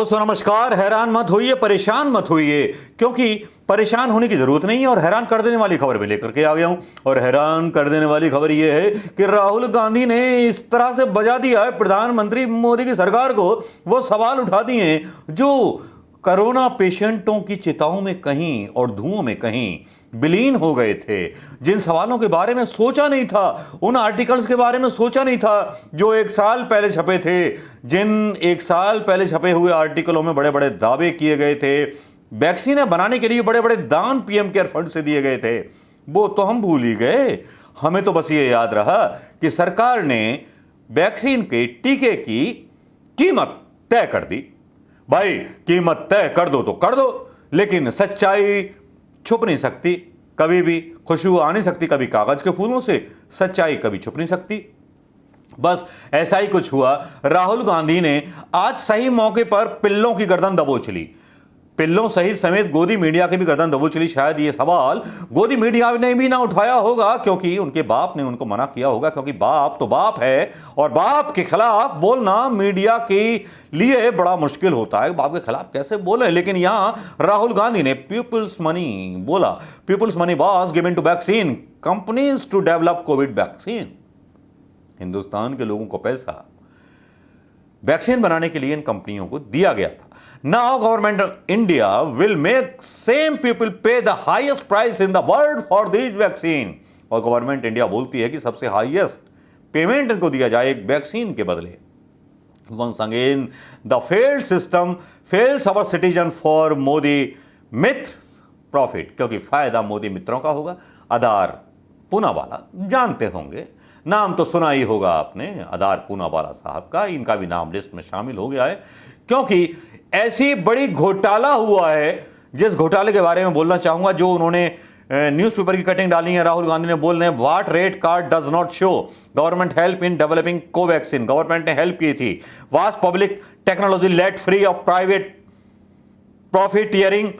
दोस्तों नमस्कार। हैरान मत होइए, परेशान मत होइए, क्योंकि परेशान होने की जरूरत नहीं है और हैरान कर देने वाली खबर में लेकर के आ गया हूं। और हैरान कर देने वाली खबर यह है कि राहुल गांधी ने इस तरह से बजा दिया है प्रधानमंत्री मोदी की सरकार को, वो सवाल उठा दिए हैं जो कोरोना पेशेंटों की चिताओं में कहीं और धुओं में कहीं विलीन हो गए थे, जिन सवालों के बारे में सोचा नहीं था, उन आर्टिकल्स के बारे में सोचा नहीं था जो एक साल पहले छपे थे, जिन एक साल पहले छपे हुए आर्टिकलों में बड़े बड़े दावे किए गए थे, वैक्सीन बनाने के लिए बड़े बड़े दान पीएम केयर फंड से दिए गए थे, वो तो हम भूल ही गए। हमें तो बस ये याद रहा कि सरकार ने वैक्सीन के टीके की कीमत तय कर दी। भाई कीमत तय कर दो तो कर दो, लेकिन सच्चाई छुप नहीं सकती, कभी भी खुशबू आ नहीं सकती कभी कागज के फूलों से, सच्चाई कभी छुप नहीं सकती। बस ऐसा ही कुछ हुआ। राहुल गांधी ने आज सही मौके पर पिल्लों की गर्दन दबोच ली, पिल्लों सहित समेत गोदी मीडिया की भी गर्दन दबोच ली। शायद ये सवाल गोदी मीडिया ने भी ना उठाया होगा, क्योंकि उनके बाप ने उनको मना किया होगा, क्योंकि बाप तो बाप है और बाप के खिलाफ बोलना मीडिया के लिए बड़ा मुश्किल होता है। बाप के खिलाफ कैसे बोले, लेकिन यहां राहुल गांधी ने पीपुल्स मनी बोला। People's money was given to vaccine companies to develop covid vaccine. Hindustan के लोगों को पैसा वैक्सीन बनाने के लिए इन कंपनियों को दिया गया था। Now government India will make same people pay the highest price in the world for this vaccine. और गवर्नमेंट इंडिया बोलती है कि सबसे हाईएस्ट पेमेंट इनको दिया जाए एक वैक्सीन के बदले। Once again the failed system fails our citizen for Modi mitra profit, क्योंकि फायदा मोदी मित्रों का होगा। आधार पूनावाला जानते होंगे, नाम तो सुना ही होगा आपने, आधार पूनावाला साहब का। इनका भी नाम लिस्ट में शामिल हो गया है, क्योंकि ऐसी बड़ी घोटाला हुआ है, जिस घोटाले के बारे में बोलना चाहूंगा, जो उन्होंने न्यूज़पेपर की कटिंग डाली है। राहुल गांधी ने बोल रहे हैं what rate card does not show government help in developing Covaxin. Government ने हेल्प की थी। Vast public technology let free of private profiteering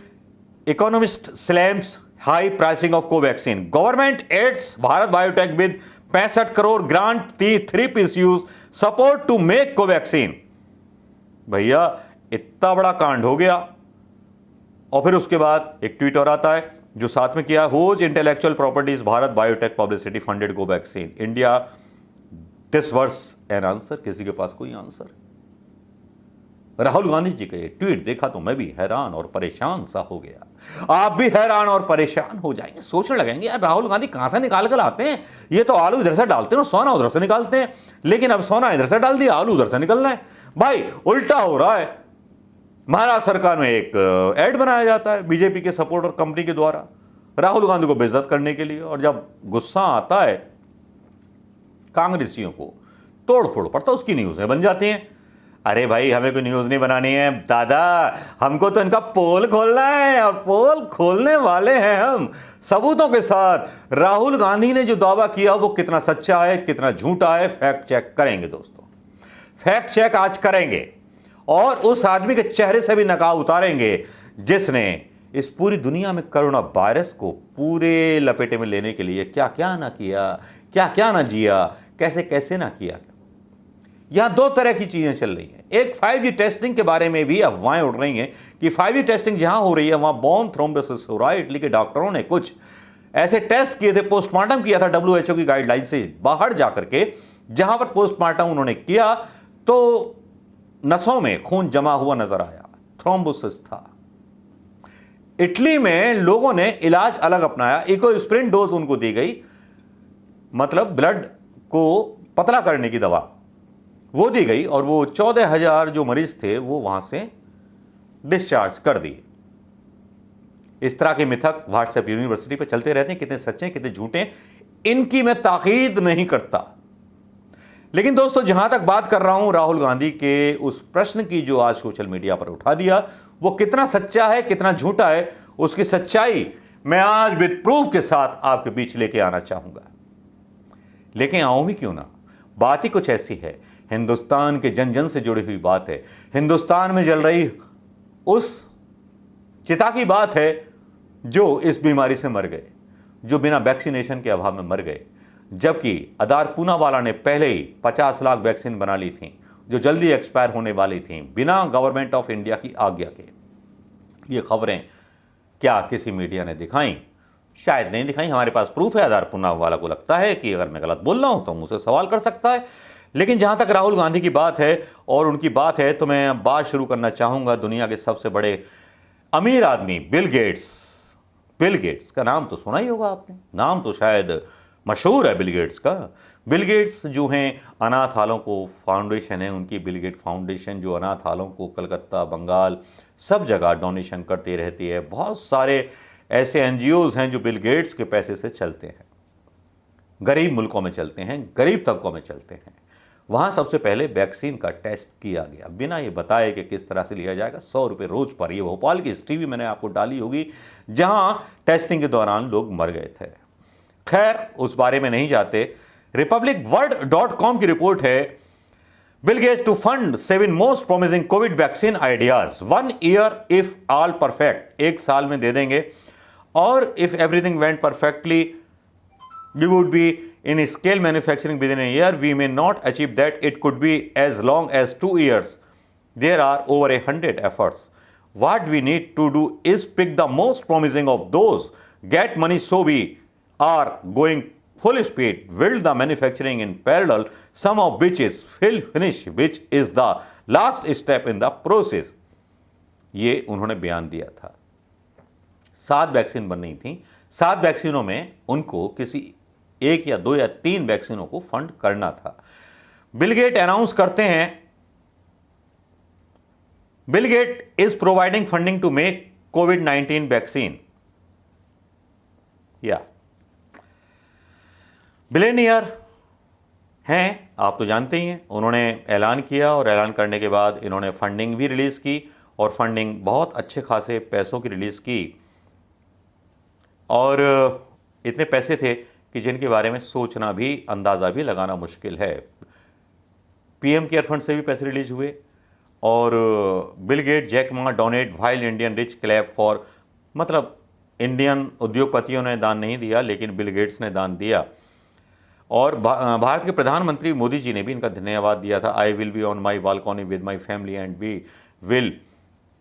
economist slams high pricing of Covaxin. Government aids Bharat Biotech with 65 crore grant दी 3 PSUs support to make Covaxin. भैया इतना बड़ा कांड हो गया, और फिर उसके बाद एक ट्वीट और आता है जो साथ में किया, whose intellectual properties Bharat Biotech publicity funded Covaxin India deserves an answer. किसी के पास कोई आंसर? राहुल गांधी जी का ये ट्वीट देखा तो मैं भी हैरान और परेशान सा हो गया। आप भी हैरान और परेशान हो जाएंगे, सोचने लगेंगे यार राहुल गांधी कहां से निकाल कर आते हैं, ये तो आलू इधर से डालते हैं और सोना उधर से निकालते हैं, लेकिन अब सोना इधर से डाल दिया, आलू उधर से निकलना है। भाई उल्टा हो रहा है। महाराष्ट्र सरकार में एक एड बनाया जाता है बीजेपी के सपोर्टर कंपनी के द्वारा राहुल गांधी को बेइज्जत करने के लिए, और जब गुस्सा आता है कांग्रेसियों को तोड़ फोड़ पड़ता, उसकी न्यूज़ें बन जाती हैं। अरे भाई हमें कोई न्यूज़ नहीं बनानी है दादा, हमको तो इनका पोल खोलना है, और पोल खोलने वाले हैं हम सबूतों के साथ। राहुल गांधी ने जो दावा किया वो कितना सच्चा है कितना झूठा है, फैक्ट चेक करेंगे दोस्तों, फैक्ट चेक आज करेंगे, और उस आदमी के चेहरे से भी नकाब उतारेंगे जिसने इस पूरी दुनिया में कोरोना वायरस को पूरे लपेटे में लेने के लिए क्या क्या ना किया, क्या क्या ना जिया, कैसे कैसे ना किया। यहां दो तरह की चीजें चल रही हैं। एक 5G टेस्टिंग के बारे में भी अफवाहें उड़ रही हैं कि 5G टेस्टिंग जहां हो रही है वहां बोन थ्रोम्बोसिस हो रहा है। इटली के डॉक्टरों ने कुछ ऐसे टेस्ट किए थे, पोस्टमार्टम किया था WHO की गाइडलाइन से बाहर जाकर के, जहां पर पोस्टमार्टम उन्होंने किया तो नसों में खून जमा हुआ नजर आया, थ्रोम्बोसिस था। इटली में लोगों ने इलाज अलग अपनाया, इकोस्प्रिन डोज उनको दी गई, मतलब ब्लड को पतला करने की दवा वो दी गई, और वो 14,000 जो मरीज थे वो वहां से डिस्चार्ज कर दिए। इस तरह के मिथक व्हाट्सएप यूनिवर्सिटी पे चलते रहते हैं, कितने सच्चे कितने झूठे, इनकी मैं ताकीद नहीं करता। लेकिन दोस्तों जहां तक बात कर रहा हूं राहुल गांधी के उस प्रश्न की जो आज सोशल मीडिया पर उठा दिया, वो कितना सच्चा है कितना झूठा है, उसकी सच्चाई मैं आज विद प्रूफ के साथ आपके बीच लेके आना चाहूंगा। लेकिन आऊं भी क्यों ना, बात ही कुछ ऐसी है, हिंदुस्तान के जन जन से जुड़ी हुई बात है, हिंदुस्तान में जल रही उस चिता की बात है जो इस बीमारी से मर गए, जो बिना वैक्सीनेशन के अभाव में मर गए, जबकि आधार पूनावाला ने पहले ही 50 लाख वैक्सीन बना ली थी, जो जल्दी एक्सपायर होने वाली थी बिना गवर्नमेंट ऑफ इंडिया की आज्ञा के। ये खबरें क्या किसी मीडिया ने दिखाई? शायद नहीं दिखाई। हमारे पास प्रूफ है। आधार पूर्णिमा वाला को लगता है कि अगर मैं गलत बोल रहा हूं तो मुझसे सवाल कर सकता है। लेकिन जहां तक राहुल गांधी की बात है और उनकी बात है, तो मैं बात शुरू करना चाहूंगा दुनिया के सबसे बड़े अमीर आदमी बिल गेट्स। बिल गेट्स का नाम तो सुना ही होगा आपने, नाम तो शायद मशहूर है बिल गेट्स का। बिल गेट्स जो हैं अनाथालयों को फाउंडेशन है उनकी, बिल गेट फाउंडेशन, जो अनाथालयों को कलकत्ता, बंगाल, सब जगह डोनेशन करती रहती है। बहुत सारे ऐसे एनजीओज हैं जो बिल गेट्स के पैसे से चलते हैं, गरीब मुल्कों में चलते हैं, गरीब तबकों में चलते हैं। वहाँ सबसे पहले वैक्सीन का टेस्ट किया गया बिना ये बताए कि किस तरह से लिया जाएगा, 100 रुपये रोज पर। ये भोपाल की हिस्ट्री भी मैंने आपको डाली होगी जहाँ टेस्टिंग के दौरान लोग मर गए थे। खैर उस बारे में नहीं जाते। republicworld.com की रिपोर्ट है, Bill Gates to fund 7 most promising covid vaccine ideas, 1 year if all perfect, 1 साल में दे देंगे। और if everything went perfectly we would be in scale manufacturing within a year. We may not achieve that. It could be as long as 2 years. There are over 100 efforts. What we need to do is pick the most promising of those, get money so we are going full speed, build the manufacturing in parallel, some of which is fill finish, which is the last step in the process. ये उन्होंने बयान दिया था। 7 vaccine बननी थी। 7 वैक्सीनों में उनको किसी 1 या 2 या 3 वैक्सीनों को फंड करना था। बिल गेट अनाउंस करते हैं, Bill Gate is providing funding to make कोविड-19 वैक्सीन। या बिलियनियर हैं, आप तो जानते ही हैं। उन्होंने ऐलान किया और ऐलान करने के बाद इन्होंने फंडिंग भी रिलीज की और फंडिंग बहुत अच्छे खासे पैसों की रिलीज की। और इतने पैसे थे कि जिनके बारे में सोचना भी, अंदाज़ा भी लगाना मुश्किल है। पीएम केयर फंड से भी पैसे रिलीज हुए। और Bill Gate, Jack Ma donate while Indian rich clap for, मतलब इंडियन उद्योगपतियों ने दान नहीं दिया लेकिन बिल गेट्स ने दान दिया। और भारत के प्रधानमंत्री मोदी जी ने भी इनका धन्यवाद दिया था। I will be on my balcony with my family and we will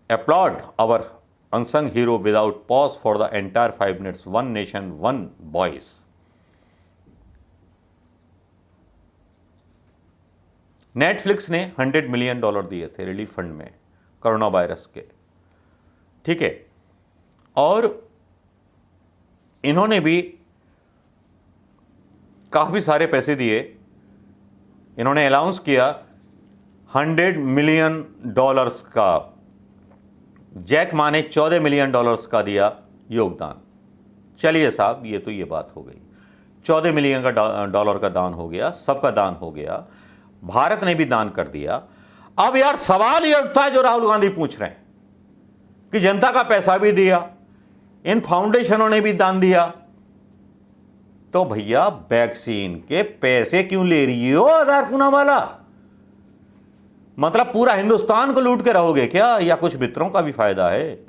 upload our unsung hero without pause for the entire 5 minutes, one nation, one voice. Netflix ने $100 मिलियन दिए थे रिलीफ फंड में कोरोना वायरस के, ठीक है। और इन्होंने भी काफी सारे पैसे दिए। इन्होंने अनाउंस किया $100 मिलियन का। जैक मा ने $14 मिलियन का दिया योगदान। चलिए साहब, ये तो ये बात हो गई। $14 मिलियन का डॉलर का दान हो गया, सबका दान हो गया, भारत ने भी दान कर दिया। अब यार सवाल ये उठता है जो राहुल गांधी पूछ रहे हैं कि जनता का पैसा भी दिया, इन फाउंडेशनों ने भी दान दिया, तो भैया वैक्सीन के पैसे क्यों ले रही हो आधार पूर्णिमा वाला? मतलब पूरा हिंदुस्तान को लूट के रहोगे क्या, या कुछ मित्रों का भी फायदा है,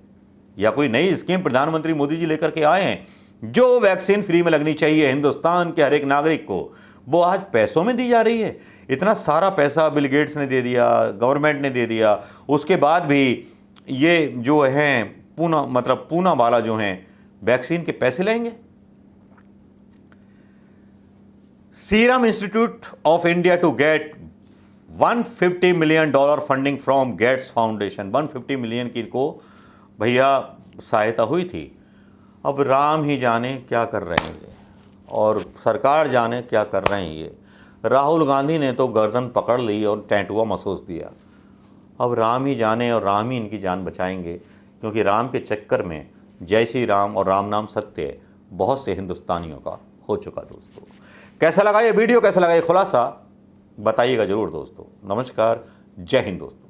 या कोई नई स्कीम प्रधानमंत्री मोदी जी लेकर के आए हैं जो वैक्सीन फ्री में लगनी चाहिए हिंदुस्तान के हर एक नागरिक को, वो आज पैसों में दी जा रही है। इतना सारा पैसा बिल गेट्स ने दे दिया, गवर्नमेंट ने दे दिया, उसके बाद भी ये जो हैं पूना वाला जो हैं वैक्सीन के पैसे लेंगे। Serum institute of India to get $150 million funding from Gates foundation. 150 million की को भैया सहायता हुई थी। अब राम ही जाने क्या कर रहे हैं ये, और सरकार जाने क्या कर रहे हैं ये। राहुल गांधी ने तो गर्दन पकड़ ली और टैंटुआ महसूस दिया। अब राम ही जाने और राम ही इनकी जान बचाएंगे, क्योंकि राम के चक्कर में जय श्री राम और राम नाम सत्य बहुत से हिंदुस्तानियों का हो चुका। दोस्तों कैसा लगा ये वीडियो, कैसा लगा ये खुलासा, बताइएगा जरूर दोस्तों। नमस्कार, जय हिंद दोस्तों।